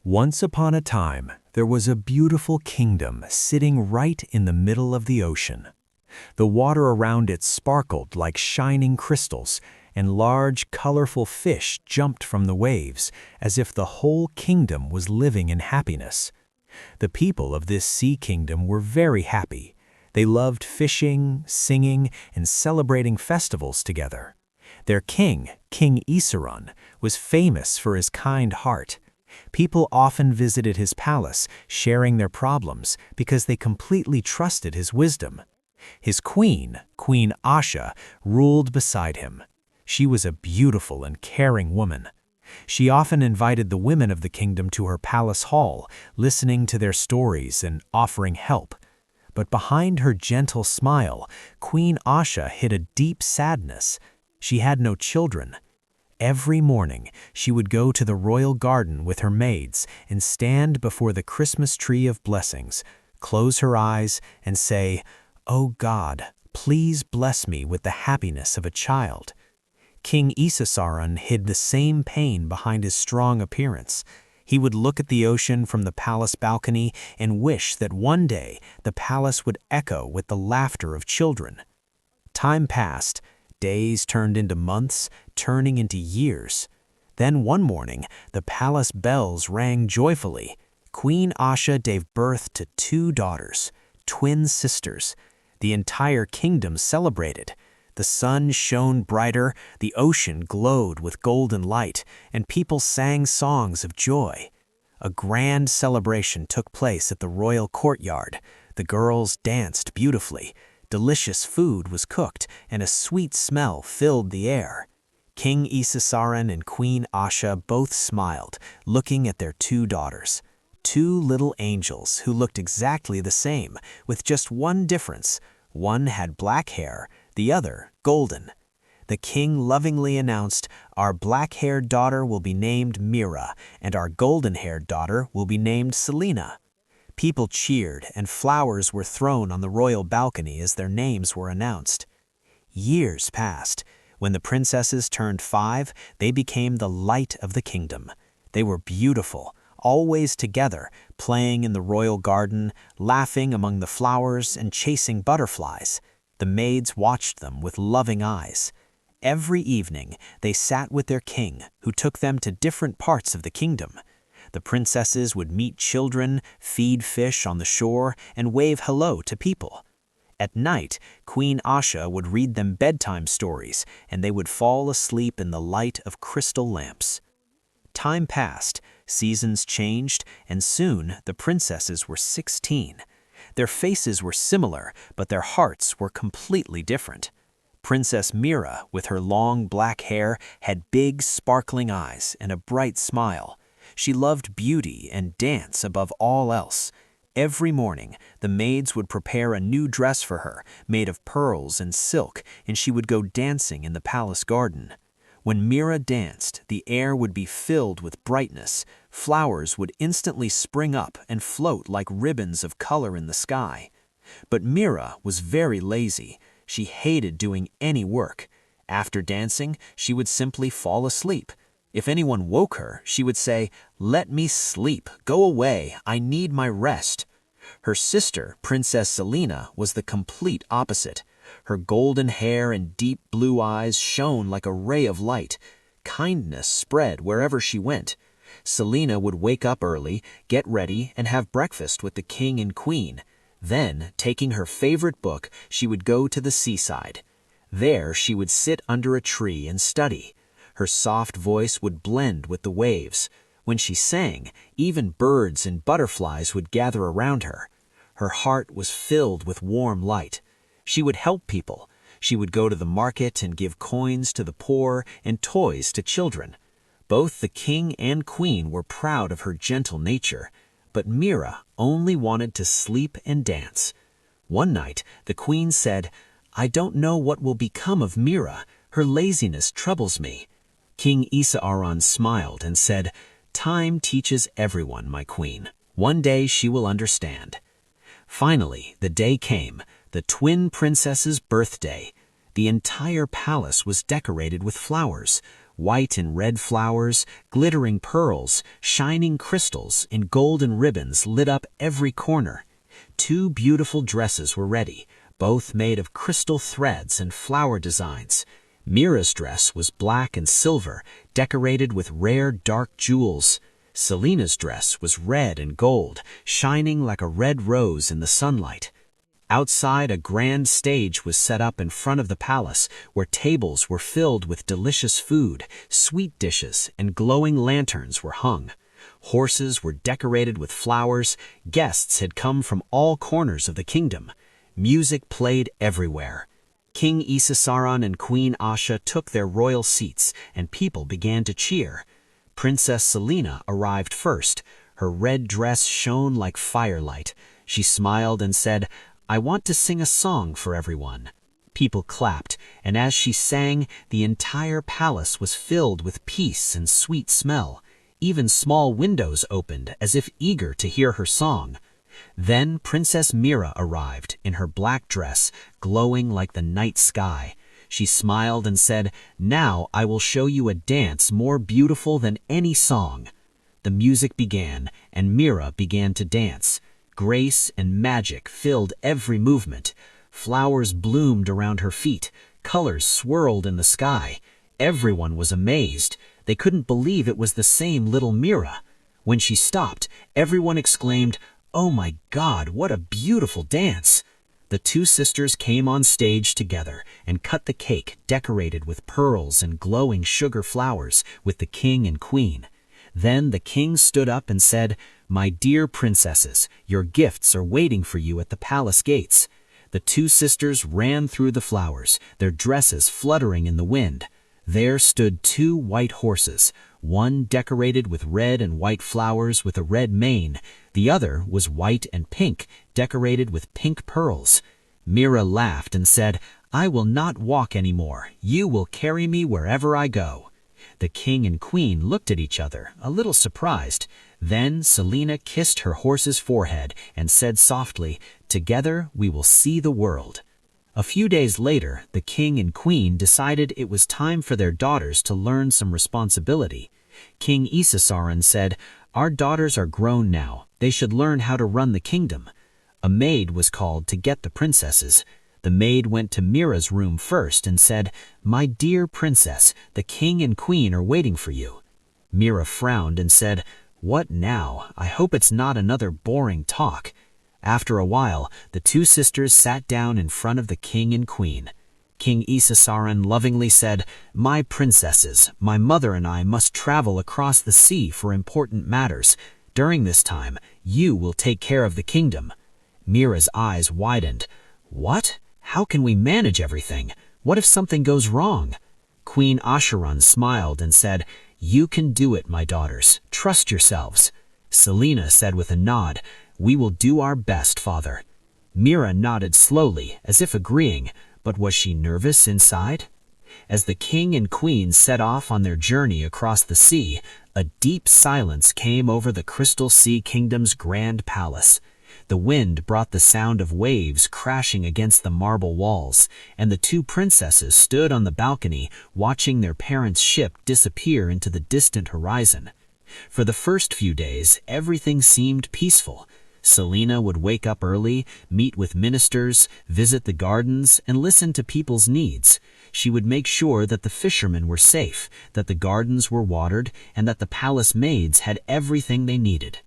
Once upon a time, there was a beautiful kingdom sitting right in the middle of the ocean. The water around it sparkled like shining crystals, and large, colorful fish jumped from the waves as if the whole kingdom was living in happiness. The people of this sea kingdom were very happy. They loved fishing, singing, and celebrating festivals together. Their king, King Isaron, was famous for his kind heart. People often visited his palace, sharing their problems because they completely trusted his wisdom. His queen, Queen Asha, ruled beside him. She was a beautiful and caring woman. She often invited the women of the kingdom to her palace hall, listening to their stories and offering help. But behind her gentle smile, Queen Asha hid a deep sadness. She had no children. Every morning, she would go to the royal garden with her maids and stand before the Christmas tree of blessings, close her eyes, and say, "Oh God, please bless me with the happiness of a child." King Isaron hid the same pain behind his strong appearance. He would look at the ocean from the palace balcony and wish that one day the palace would echo with the laughter of children. Time passed. Days turned into months, turning into years. Then one morning, the palace bells rang joyfully. Queen Asha gave birth to 2 daughters, twin sisters. The entire kingdom celebrated. The sun shone brighter, the ocean glowed with golden light, and people sang songs of joy. A grand celebration took place at the royal courtyard. The girls danced beautifully. Delicious food was cooked, and a sweet smell filled the air. King Isaron and Queen Asha both smiled, looking at their 2 daughters. 2 little angels who looked exactly the same, with just one difference. One had black hair, the other golden. The king lovingly announced, "Our black-haired daughter will be named Mira, and our golden-haired daughter will be named Selena." People cheered, and flowers were thrown on the royal balcony as their names were announced. Years passed. When the princesses turned 5, they became the light of the kingdom. They were beautiful, always together, playing in the royal garden, laughing among the flowers, and chasing butterflies. The maids watched them with loving eyes. Every evening, they sat with their king, who took them to different parts of the kingdom. The princesses would meet children, feed fish on the shore, and wave hello to people. At night, Queen Asha would read them bedtime stories, and they would fall asleep in the light of crystal lamps. Time passed, seasons changed, and soon the princesses were 16. Their faces were similar, but their hearts were completely different. Princess Mira, with her long black hair, had big, sparkling eyes and a bright smile. She loved beauty and dance above all else. Every morning, the maids would prepare a new dress for her, made of pearls and silk, and she would go dancing in the palace garden. When Mira danced, the air would be filled with brightness. Flowers would instantly spring up and float like ribbons of color in the sky. But Mira was very lazy. She hated doing any work. After dancing, she would simply fall asleep. If anyone woke her, she would say, "Let me sleep, go away, I need my rest." Her sister, Princess Selena, was the complete opposite. Her golden hair and deep blue eyes shone like a ray of light. Kindness spread wherever she went. Selena would wake up early, get ready, and have breakfast with the king and queen. Then, taking her favorite book, she would go to the seaside. There she would sit under a tree and study. Her soft voice would blend with the waves. When she sang, even birds and butterflies would gather around her. Her heart was filled with warm light. She would help people. She would go to the market and give coins to the poor and toys to children. Both the king and queen were proud of her gentle nature, but Mira only wanted to sleep and dance. One night, the queen said, "I don't know what will become of Mira. Her laziness troubles me." King Isaron smiled and said, "Time teaches everyone, my queen. One day she will understand." Finally, the day came, the twin princesses' birthday. The entire palace was decorated with flowers. white and red flowers, glittering pearls, shining crystals, and golden ribbons lit up every corner. 2 beautiful dresses were ready, both made of crystal threads and flower designs. Mira's dress was black and silver, decorated with rare dark jewels. Selena's dress was red and gold, shining like a red rose in the sunlight. Outside, a grand stage was set up in front of the palace, where tables were filled with delicious food, sweet dishes, and glowing lanterns were hung. Horses were decorated with flowers. Guests had come from all corners of the kingdom. Music played everywhere. King Isasaran and Queen Asha took their royal seats, and people began to cheer. Princess Selena arrived first. Her red dress shone like firelight. She smiled and said, "I want to sing a song for everyone." People clapped, and as she sang, the entire palace was filled with peace and sweet smell. Even small windows opened as if eager to hear her song. Then Princess Mira arrived in her black dress, glowing like the night sky. She smiled and said, "Now I will show you a dance more beautiful than any song." The music began, and Mira began to dance. Grace and magic filled every movement. Flowers bloomed around her feet. Colors swirled in the sky. Everyone was amazed. They couldn't believe it was the same little Mira. When she stopped, everyone exclaimed, "Oh my God, what a beautiful dance!" The 2 sisters came on stage together and cut the cake decorated with pearls and glowing sugar flowers with the king and queen. Then the king stood up and said, "My dear princesses, your gifts are waiting for you at the palace gates." The 2 sisters ran through the flowers, their dresses fluttering in the wind. There stood 2 white horses, one decorated with red and white flowers with a red mane. The other was white and pink, decorated with pink pearls. Mira laughed and said, "I will not walk anymore. You will carry me wherever I go." The king and queen looked at each other, a little surprised. Then Selena kissed her horse's forehead and said softly, "Together we will see the world." A few days later, the king and queen decided it was time for their daughters to learn some responsibility. King Isasaran said, "Our daughters are grown now. They should learn how to run the kingdom." A maid was called to get the princesses. The maid went to Mira's room first and said, "My dear princess, the king and queen are waiting for you." Mira frowned and said, "What now? I hope it's not another boring talk." After a while, the 2 sisters sat down in front of the king and queen. King Isasaran lovingly said, "My princesses, my mother and I must travel across the sea for important matters. During this time, you will take care of the kingdom." Mira's eyes widened. "What? How can we manage everything? What if something goes wrong?" Queen Asharan smiled and said, "You can do it, my daughters. Trust yourselves." Selena said with a nod, "We will do our best, father." Mira nodded slowly, as if agreeing, but was she nervous inside? As the king and queen set off on their journey across the sea, a deep silence came over the Crystal Sea Kingdom's grand palace. The wind brought the sound of waves crashing against the marble walls, and the 2 princesses stood on the balcony watching their parents' ship disappear into the distant horizon. For the first few days, everything seemed peaceful. Selena would wake up early, meet with ministers, visit the gardens, and listen to people's needs. She would make sure that the fishermen were safe, that the gardens were watered, and that the palace maids had everything they needed.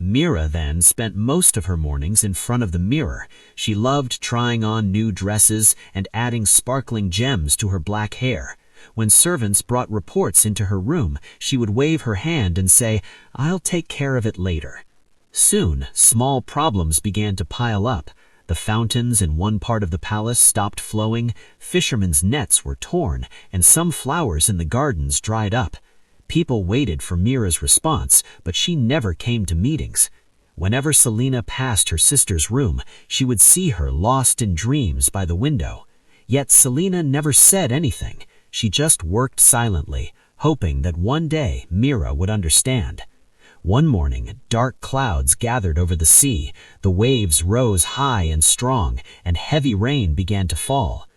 Mira then spent most of her mornings in front of the mirror. She loved trying on new dresses and adding sparkling gems to her black hair. When servants brought reports into her room, she would wave her hand and say, "I'll take care of it later." Soon, small problems began to pile up. The fountains in one part of the palace stopped flowing, fishermen's nets were torn, and some flowers in the gardens dried up. People waited for Mira's response, but she never came to meetings. Whenever Selena passed her sister's room, she would see her lost in dreams by the window. Yet Selena never said anything. She just worked silently, hoping that one day Mira would understand. One morning, dark clouds gathered over the sea. The waves rose high and strong, and heavy rain began to fall.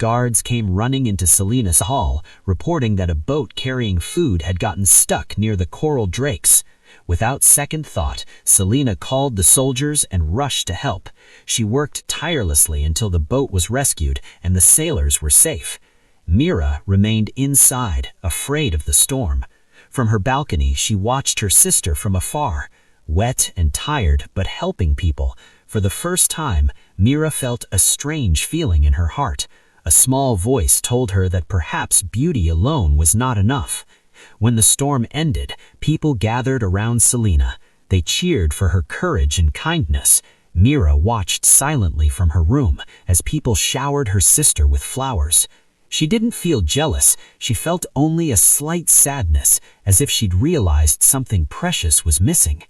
Guards came running into Selena's hall, reporting that a boat carrying food had gotten stuck near the coral drakes. Without second thought, Selena called the soldiers and rushed to help. She worked tirelessly until the boat was rescued and the sailors were safe. Mira remained inside, afraid of the storm. From her balcony, she watched her sister from afar, wet and tired but helping people. For the first time, Mira felt a strange feeling in her heart. A small voice told her that perhaps beauty alone was not enough. When the storm ended, people gathered around Selena. They cheered for her courage and kindness. Mira watched silently from her room as people showered her sister with flowers. She didn't feel jealous. She felt only a slight sadness, as if she'd realized something precious was missing.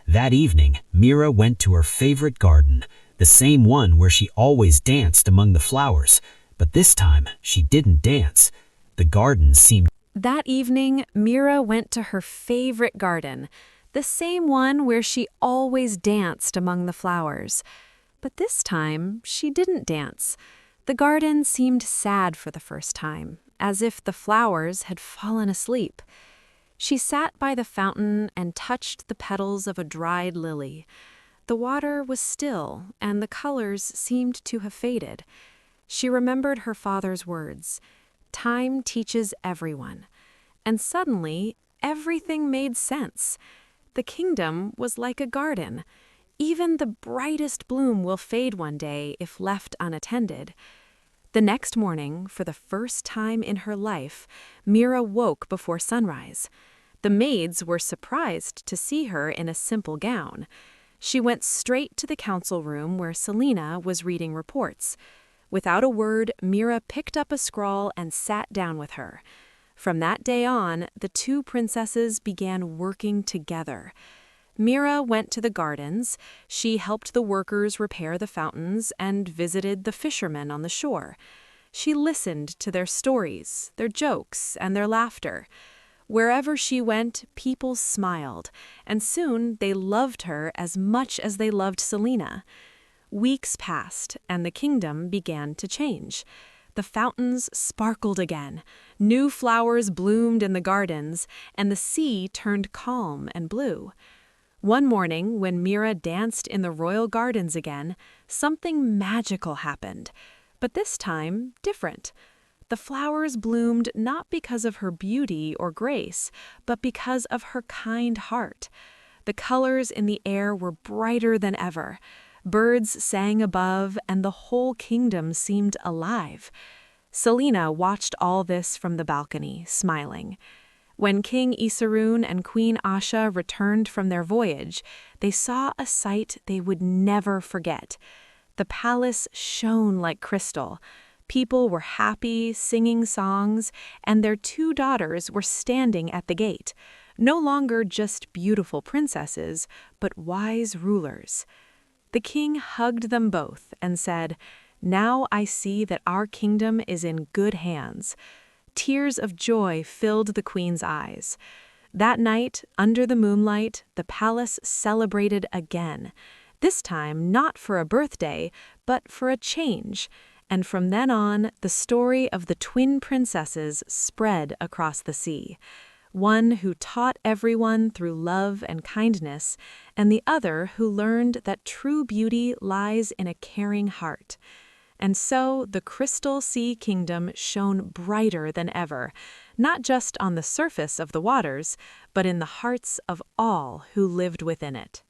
That evening, Mira went to her favorite garden, the same one where she always danced among the flowers. But this time, she didn't dance. The garden seemed... That evening, Mira went to her favorite garden, the same one where she always danced among the flowers. But this time, she didn't dance. The garden seemed sad for the first time, as if the flowers had fallen asleep. She sat by the fountain and touched the petals of a dried lily. The water was still, and the colors seemed to have faded. She remembered her father's words, "Time teaches everyone." And suddenly, everything made sense. The kingdom was like a garden. Even the brightest bloom will fade one day if left unattended. The next morning, for the first time in her life, Mira woke before sunrise. The maids were surprised to see her in a simple gown. She went straight to the council room where Selena was reading reports. Without a word, Mira picked up a scroll and sat down with her. From that day on, the two princesses began working together. Mira went to the gardens, she helped the workers repair the fountains, and visited the fishermen on the shore. She listened to their stories, their jokes, and their laughter. Wherever she went, people smiled, and soon they loved her as much as they loved Selena. Weeks passed, and the kingdom began to change. The fountains sparkled again, new flowers bloomed in the gardens, and the sea turned calm and blue. One morning, when Mira danced in the royal gardens again, something magical happened, but this time different. The flowers bloomed not because of her beauty or grace, but because of her kind heart. The colors in the air were brighter than ever. Birds sang above, and the whole kingdom seemed alive. Selena watched all this from the balcony, smiling. When King Isarun and Queen Asha returned from their voyage, they saw a sight they would never forget. The palace shone like crystal. People were happy, singing songs, and their two daughters were standing at the gate, no longer just beautiful princesses, but wise rulers. The king hugged them both and said, "Now I see that our kingdom is in good hands." Tears of joy filled the queen's eyes. That night, under the moonlight, the palace celebrated again. This time not for a birthday, but for a change. And from then on, the story of the twin princesses spread across the sea. One who taught everyone through love and kindness, and the other who learned that true beauty lies in a caring heart. And so the Crystal Sea Kingdom shone brighter than ever, not just on the surface of the waters, but in the hearts of all who lived within it.